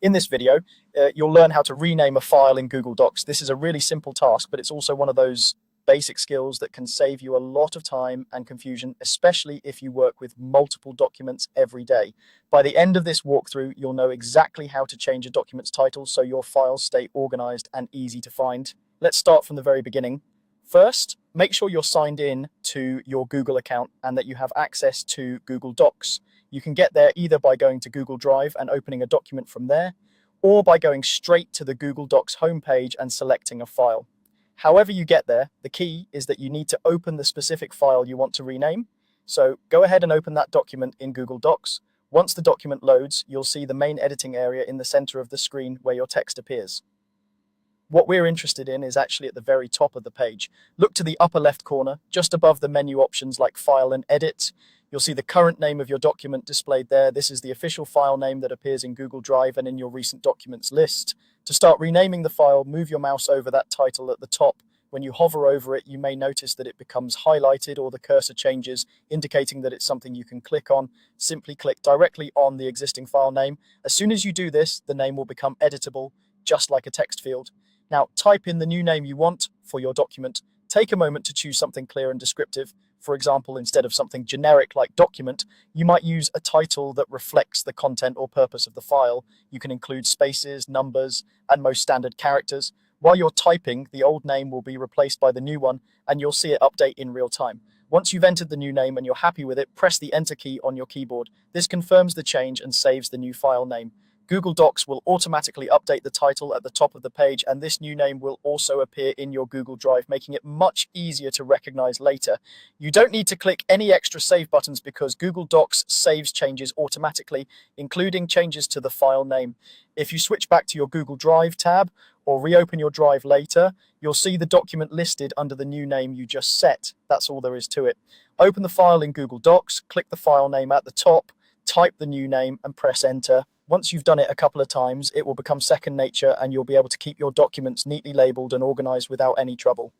In this video, you'll learn how to rename a file in Google Docs. This is a really simple task, but it's also one of those basic skills that can save you a lot of time and confusion, especially if you work with multiple documents every day. By the end of this walkthrough, you'll know exactly how to change a document's title so your files stay organized and easy to find. Let's start from the very beginning. First, make sure you're signed in to your Google account and that you have access to Google Docs. You can get there either by going to Google Drive and opening a document from there, or by going straight to the Google Docs homepage and selecting a file. However you get there, the key is that you need to open the specific file you want to rename. So go ahead and open that document in Google Docs. Once the document loads, you'll see the main editing area in the center of the screen where your text appears. What we're interested in is actually at the very top of the page. Look to the upper left corner, just above the menu options like File and Edit. You'll see the current name of your document displayed there. This is the official file name that appears in Google Drive and in your recent documents list. To start renaming the file, move your mouse over that title at the top. When you hover over it, you may notice that it becomes highlighted or the cursor changes, indicating that it's something you can click on. Simply click directly on the existing file name. As soon as you do this, the name will become editable, just like a text field. Now, type in the new name you want for your document. Take a moment to choose something clear and descriptive. For example, instead of something generic like document, you might use a title that reflects the content or purpose of the file. You can include spaces, numbers, and most standard characters. While you're typing, the old name will be replaced by the new one, and you'll see it update in real time. Once you've entered the new name and you're happy with it, press the Enter key on your keyboard. This confirms the change and saves the new file name. Google Docs will automatically update the title at the top of the page, and this new name will also appear in your Google Drive, making it much easier to recognize later. You don't need to click any extra save buttons because Google Docs saves changes automatically, including changes to the file name. If you switch back to your Google Drive tab or reopen your drive later, you'll see the document listed under the new name you just set. That's all there is to it. Open the file in Google Docs, click the file name at the top, type the new name and press Enter. Once you've done it a couple of times, it will become second nature and you'll be able to keep your documents neatly labeled and organized without any trouble.